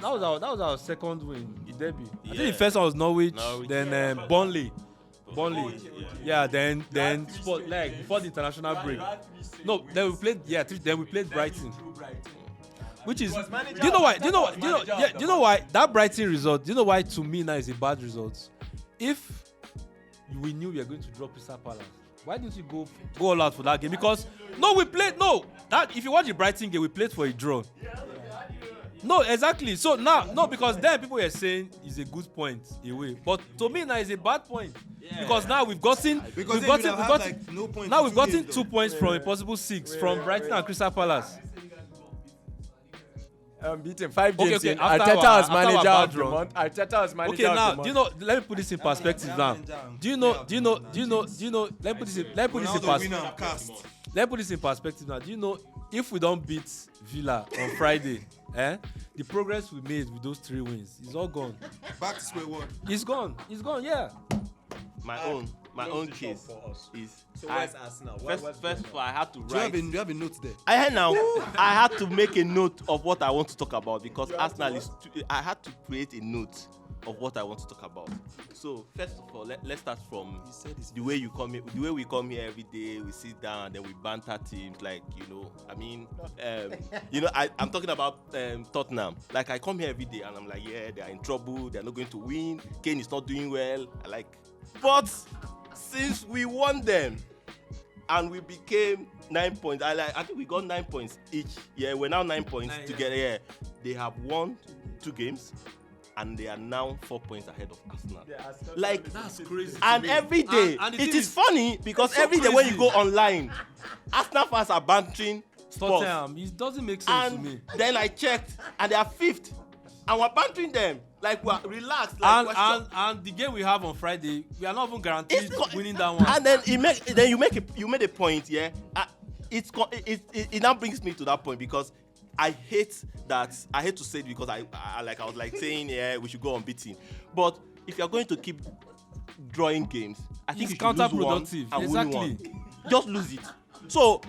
was our second win, the derby. I think the first one was Norwich, then Burnley. Yeah, then sport like before the international break. No, then we played Brighton. Which is, do you know why that Brighton result? Do you know why to me now is a bad result? if we knew we were going to draw Crystal Palace, why didn't you go all out for that game? Because that if you watch the Brighton game, we played for a draw. No, exactly. So now, because then people were saying it's a good point away, but to me now it's a bad point because now we've gotten no points. now we've gotten 2 points from a possible 6 from Brighton and Crystal Palace. Beaten 5 games. Okay. Arteta was manager of the month. Arteta was manager Okay, now of the do you month. know? Let me put this in perspective now. Do you know? Let me put this in perspective. Let me put this in perspective now. Do you know if we don't beat Villa on Friday, the progress we made with those 3 wins is all gone. Back to square one. It's gone. Yeah. My own case is. So where's Arsenal? First of all, I had to write. Do you have a note there? I had to make a note of what I want to talk about because Arsenal is. I had to create a note of what I want to talk about. So first of all, let's start from the way you come here. The way we come here every day, we sit down and then we banter teams. Like I'm talking about Tottenham. Like I come here every day and I'm like, yeah, they are in trouble. They are not going to win. Kane is not doing well. But since we won them and we became 9 points, I think we got 9 points each. Yeah, we're now 9 points together. Yeah, they have won 2 games. And they are now 4 points ahead of Arsenal. That's crazy. And every day, and it is funny because every day when you go online, Arsenal fans are bantering Spurs. Tottenham, it doesn't make sense to me. Then I checked, and they are 5th, and we're bantering them. We're relaxed. And the game we have on Friday, we are not even guaranteed winning that one. And then you made a point, yeah. It now brings me to that point because I hate to say it because I was saying we should go unbeaten. But if you're going to keep drawing games, I think it's you should counterproductive. Lose one and win one. Just lose it. So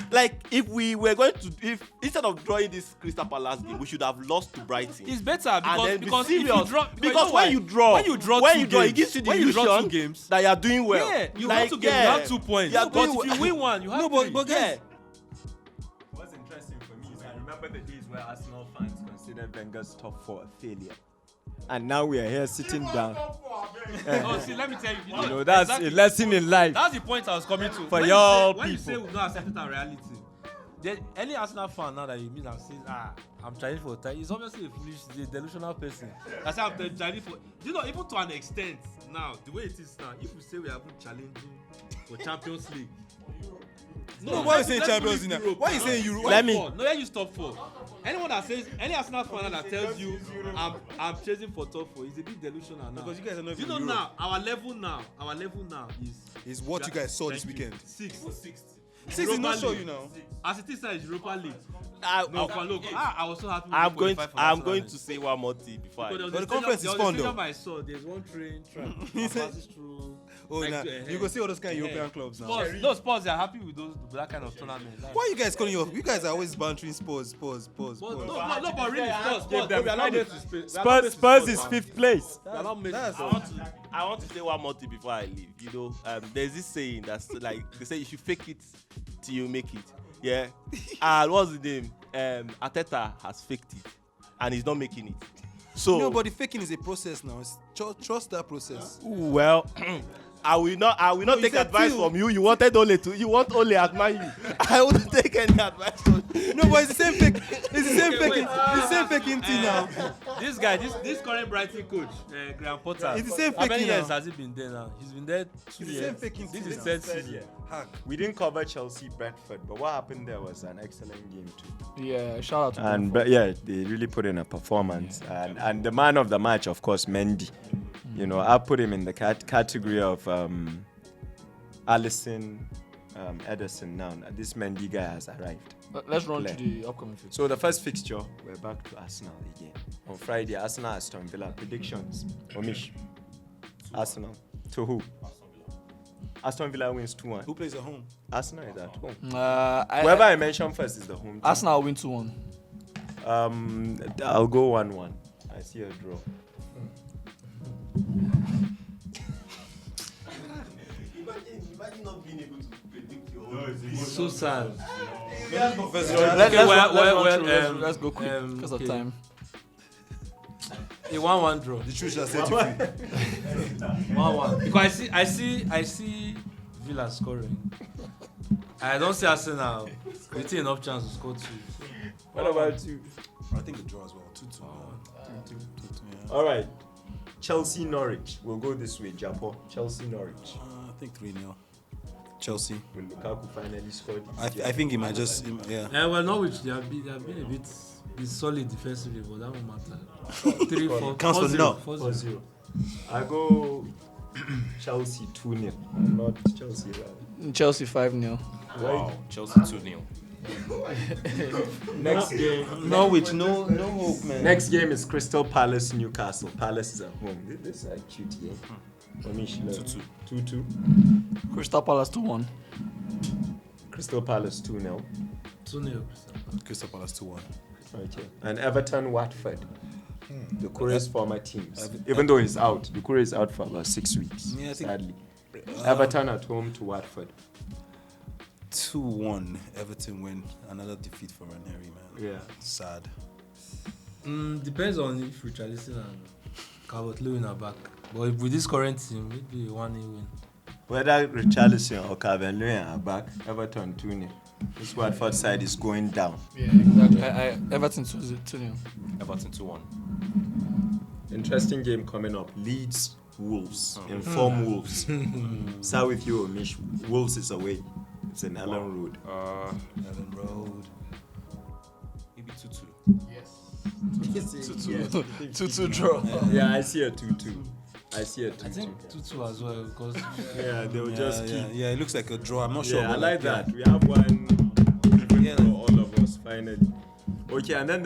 if we were going to instead of drawing this Crystal Palace game, we should have lost to Brighton. It's better because if you draw, when you draw, it gives you the illusion games that you are doing well. Yeah, you have 2 games, you have 2 points. But if you win one, you have 3. But guys, what's interesting for me is I remember the days where Arsenal fans considered Wenger's top 4 a failure. And now we are here sitting down. See, let me tell you. That's a lesson in life. That's the point I was coming to. For y'all when you people. say we've not accepted our reality, any Arsenal fan now that you meet and says, I'm trying for time, he's obviously a foolish, he's a delusional person. That's how I'm trying for. Even to an extent now, the way it is now, if we say we are challenging for Champions League. No, why are you saying Champions League? Why are you saying Europe? Let you stop 4. Anyone that says, any Arsenal fan that tells you I'm chasing for top 4 is a bit delusional now. Because you guys are not even Europe. Europe. Our level now is what you guys saw this weekend. 6th. 6 is not show you now. As it is now, it's Europa League. I was so happy. I'm going to say one more thing before. But the conference is fun though. I saw there's one train passes through. You go see all those kind of European clubs now. Spurs are happy with that kind of tournament. Why are you guys calling you guys are always bantering Spurs? No, but really, Spurs is 5th place. I want to say one more thing before I leave. There's this saying that's like they say you should fake it till you make it. Yeah. And what's the name? Arteta has faked it, and he's not making it. So but the faking is a process now. Trust that process. Well, I will not take advice from you. You want only at Man U. I wouldn't take any advice from you. No, but it's the same fake. It's the same faking. It's the same faking thing now. This guy, this current Brighton coach, Graham Potter. It's the same How many faking years now. has he been there now? He's been there 2 years. It's the same faking. This is thing. 3rd season. We didn't cover Chelsea Brentford, but what happened there was an excellent game too. Yeah, shout out to them. And they really put in a performance. And the man of the match, of course, Mendy. I put him in the category of Alisson, Ederson now. This Mendy guy has arrived. Let's run to the upcoming fixture. So the first fixture, we're back to Arsenal again. On Friday, Arsenal Aston Villa. Predictions. Omish. Arsenal. To who? Aston Villa wins 2-1. Who plays at home? Arsenal is at home. Whoever I mention first is the home team. Arsenal win 2-1. I'll go 1-1. I see a draw. Imagine not being able to predict your It's so sad. Let's go quick because of time. A 1-1 draw. The truth shall set you free. 1-1. Because I see Villa scoring. I don't see Arsenal with enough chance to score 2. What about you? I think a draw as well. 2-2. 2-2. Yeah. All right. Chelsea Norwich. We'll go this way, Japo. Chelsea Norwich. I think 3-0. Chelsea. Will Lukaku finally score? I think he might just, yeah. Yeah, well, Norwich, they have been a bit solid defensively, but that won't matter. 3-4. Counts for no. 4-0. I go Chelsea 2-0. Not Chelsea. Right? Chelsea 5-0. Wow. Chelsea 2-0. Next game. Norwich, no hope, man. Next game is Crystal Palace Newcastle. Palace is at home. This is a cute game. Omish, 2-2. Crystal Palace 2-1. Crystal Palace 2-0. 2-0. Crystal Palace 2-1. Okay. And Everton Watford. The Korea's former teams. Even though he's out, the Korea is out for about 6 weeks. Yeah, I think- sadly. Everton at home to Watford. 2-1. Everton win. Another defeat for Ranieri, man. Yeah. Sad. Depends on if Richarlison and Calvert-Lewin are back. But with this current team, maybe a 1-0 win. Whether Richarlison or Calvert-Lewin are back, Everton 2-0. This Watford side is going down. Yeah, exactly. Everton 2-0. Everton 2-1. Interesting game coming up. Leeds Wolves. Inform Wolves. Start with you, Omish. Wolves is away. It's in Ellen Road. Ellen Road. Maybe 2-2. 2-2 draw. Yeah, I see a 2-2. I see a 2-2. I think 2-2 as well because Yeah, they will just keep. Yeah, it looks like a draw. I'm not sure. Yeah, I but like that. We have one even for all of us finally. Okay, and then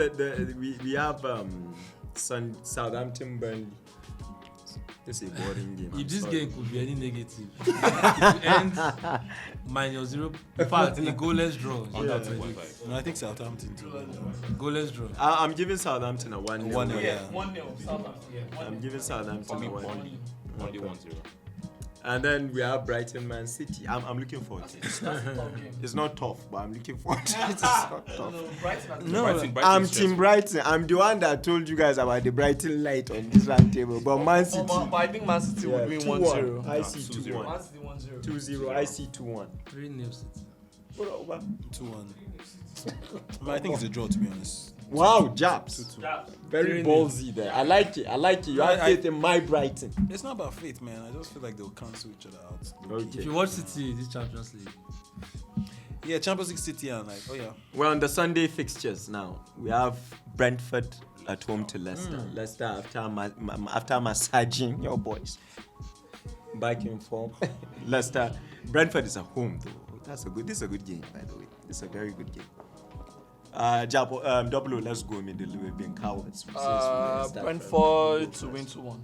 we have Southampton Burnley. This is a boring game. if this game could be any negative, it could end -0. In fact, a goalless draw. Under 2.5. No, I think Southampton too. Goalless draw. I'm giving Southampton a 1-0. 1-0, yeah. 1-0. I'm giving Southampton a 1-0. Only 1-0. And then we have Brighton Man City. I'm looking forward to it. It's not tough, but I'm looking forward to it. It's not tough. Brighton I'm is Team Brighton. I'm the one that told you guys about the Brighton light on this round table. But Man City. But I think Man City would win 1-0. I see 2-0. 2-1. Man City 1-0. 2-0. I see 2-1. 3-0 City. 2-1. But I think it's a draw, to be honest. Wow, Japs. 2-2. Very ballsy there. I like it. You have faith in my Brighton. It's not about faith, man. I just feel like they'll cancel each other out. Okay. If you watch City, this Champions League. Yeah, Champions League City and like, oh yeah. We're on the Sunday fixtures now. We have Brentford at home to Leicester. Leicester after massaging your boys. Back in form. Leicester. Brentford is at home though. This is a good game, by the way. It's a very good game. Double O, let's go middle. We've been cowards. Brentford to win 2-1.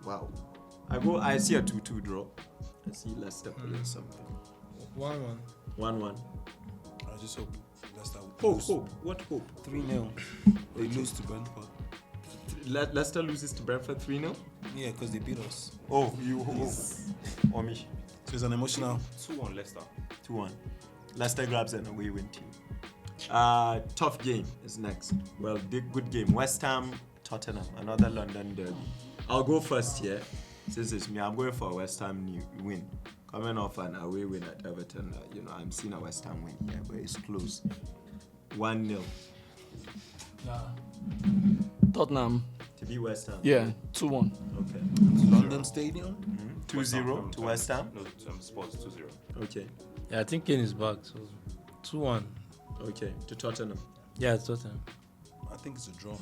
Wow. I see a 2-2 draw. I see Leicester playing something. 1-1. 1-1. I just hope Leicester will lose. Hope. What hope? 3-0. They lose to Brentford. Leicester loses to Brentford 3-0? Yeah, because they beat us. Oh, Omish. So it's an emotional. 2-1 Leicester. 2-1. Leicester grabs an away win team. Tough game is next. Well, good game. West Ham, Tottenham, another London derby. I'll go first here. Since it's me, I'm going for a West Ham win. Coming off an away win at Everton, I'm seeing a West Ham win here, but it's close. 1-0 Tottenham. to be West Ham. Yeah, 2-1. Okay. London Stadium. 2-0 to West Ham. No, Spurs 2-0. Okay. Yeah, I think Kane is back, so 2-1. Okay. To Tottenham. Yeah, it's Tottenham. I think it's a draw, man.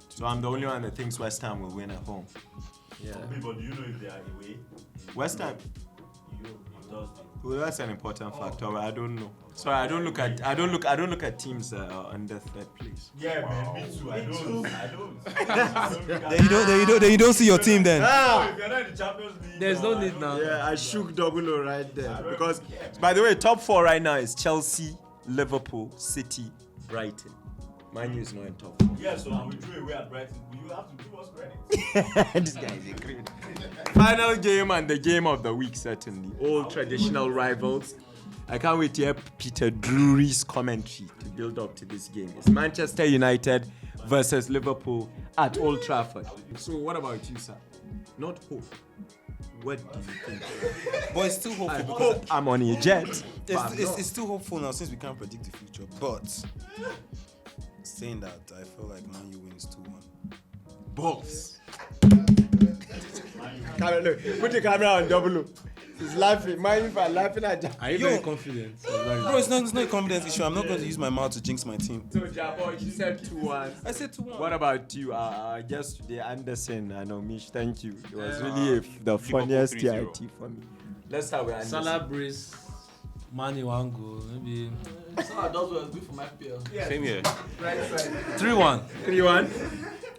So I'm the only one that thinks West Ham will win at home. Yeah. But do you know if they are away? West Ham. Thursday. Well, that's an important factor. I don't know. Sorry, I don't look at teams that are under third place. Yeah, man, me too. I don't. Then you don't see your team then. If you're not in the Champions League, There's no need now. Yeah, I shook double O right there because, by the way, top 4 right now is Chelsea, Liverpool, City, Brighton. Man U is not in top 4. Yeah, so we drew away at Brighton. You have to give us credit. This guy is a great. Final game and the game of the week, certainly. All traditional rivals. I can't wait to hear Peter Drury's commentary to build up to this game. It's Manchester United versus Liverpool at Old Trafford. So what about you, sir? Not hope. What do you think? But it's still hopeful I because hope I'm on a jet. it's still hopeful now since we can't predict the future. But saying that, I feel like Man U wins 2-1. Balls. Look, put the camera on double look. He's laughing. Mind if I'm laughing at Jack. Are you very confident? Bro, it's not a confidence issue. I'm not going to use my mouth to jinx my team. So, Jabo, you said 2-1. I said 2-1. What about you? Just today, Anderson and Omish, thank you. It was really the funniest 3-0. TIT for me. Let's start with Anderson. Salah brace, Mane one goal, maybe Salah does what is good for my FPL. Same here. 3-1. 3-1.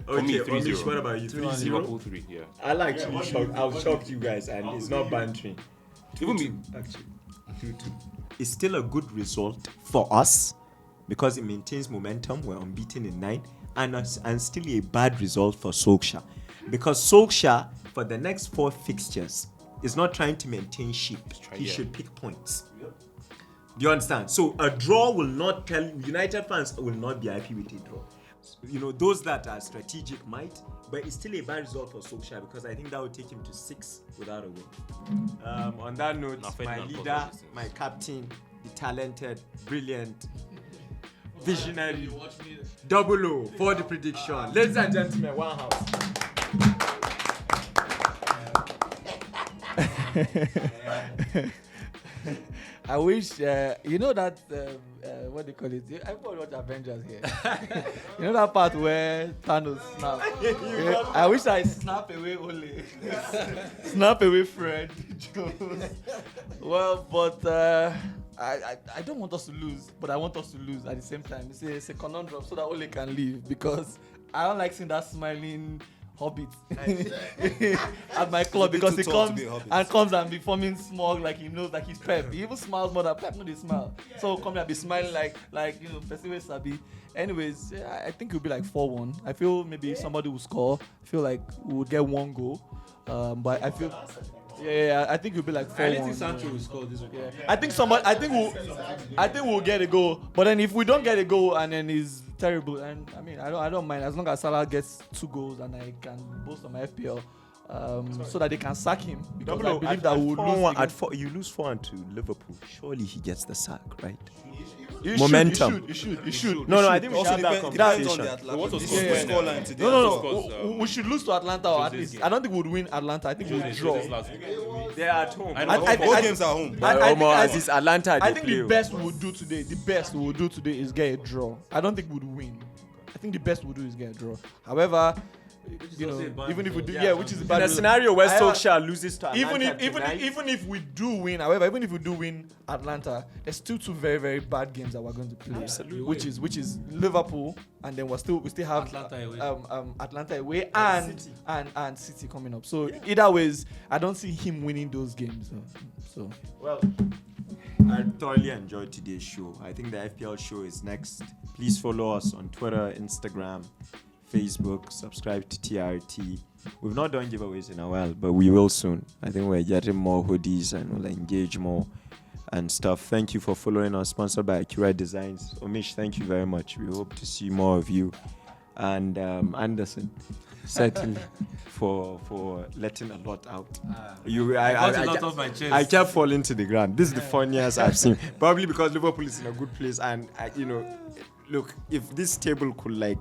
For me, Okay, 3-0. Omish, what about you? 3-1 Liverpool 3-0? 3, yeah. I'll actually shock. I'll shock you guys, and it's not bantering. Even me. Actually, 2-2. It's still a good result for us because it maintains momentum. We're unbeaten in 9, and still a bad result for Solskjaer because Solskjaer for the next 4 fixtures is not trying to maintain sheep. He should pick points. Do you understand? So a draw will not tell United fans will not be happy with a draw. You know, those that are strategic might, but it's still a bad result for Solskjaer because I think that would take him to 6 without a win. On that note, Now, my Ferdinand leader, Potter, my captain, the talented, brilliant, visionary, double O for the prediction. Ladies and gentlemen, one house. I wish you know that what they call it. I watch Avengers here. You know that part where Thanos snap. Yeah, I wish I snap away Ole, snap away Fred. Well, but I don't want us to lose, but I want us to lose at the same time. It's a conundrum so that Ole can leave because I don't like seeing that smiling hobbit at my club because he comes and be forming smug like he knows like he's Pep. He even smiles more than Pep. No, they smile. So come here, be smiling like you know, person with Sabi. Anyways, yeah, I think it'll be like 4-1. I feel maybe somebody will score. I feel like we will get 1 goal. But I feel. Yeah, I think it'll be like 4-1. I think Sancho will score this week. Yeah. I think we'll get a goal. But then if we don't get a goal and then it's terrible, and I mean I don't mind as long as Salah gets 2 goals and I can boast on my FPL, so that they can sack him. Because I believe that we will lose. You lose 4-1 to Liverpool. Surely he gets the sack, right? You Momentum. should. No, I think we should have that conversation. What was the Yeah. scoreline today? No. We should lose to Atlanta or at least. I don't think we'd win Atlanta. I think we'll draw. They're at home. Both games are home. As is Atlanta. I think the best we would do today is get a draw. I don't think we'd win. I think the best we'll do is get a draw. However, you know, even if we do, which is a bad in a result. scenario where However, Solskjaer loses to Atlanta even if we do win, however, even if we do win Atlanta, there's still 2 very very bad games that we're going to play. Absolutely. Which is Liverpool, and then we still have Atlanta away and City coming up. So either ways, I don't see him winning those games. So Well, I thoroughly enjoyed today's show. I think the FPL show is next. Please follow us on Twitter, Instagram, Facebook, subscribe to TRT. We've not done giveaways in a while, but we will soon. I think we're getting more hoodies and we'll engage more and stuff. Thank you for following us. Sponsored by Akira Designs. Omish, thank you very much. We hope to see more of you. And Anderson, certainly for letting a lot out. I got a lot off my chest. I kept falling to the ground. This is the funniest I've seen. Probably because Liverpool is in a good place. And, look, if this table could,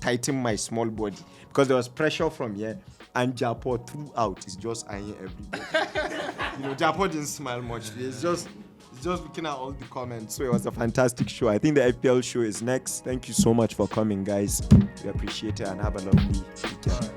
tighten my small body, because there was pressure from here, and Japo throughout is just eyeing everybody. Japo didn't smile much. It's just looking at all the comments. So it was a fantastic show. I think the FPL show is next. Thank you so much for coming, guys. We appreciate it and have a lovely weekend.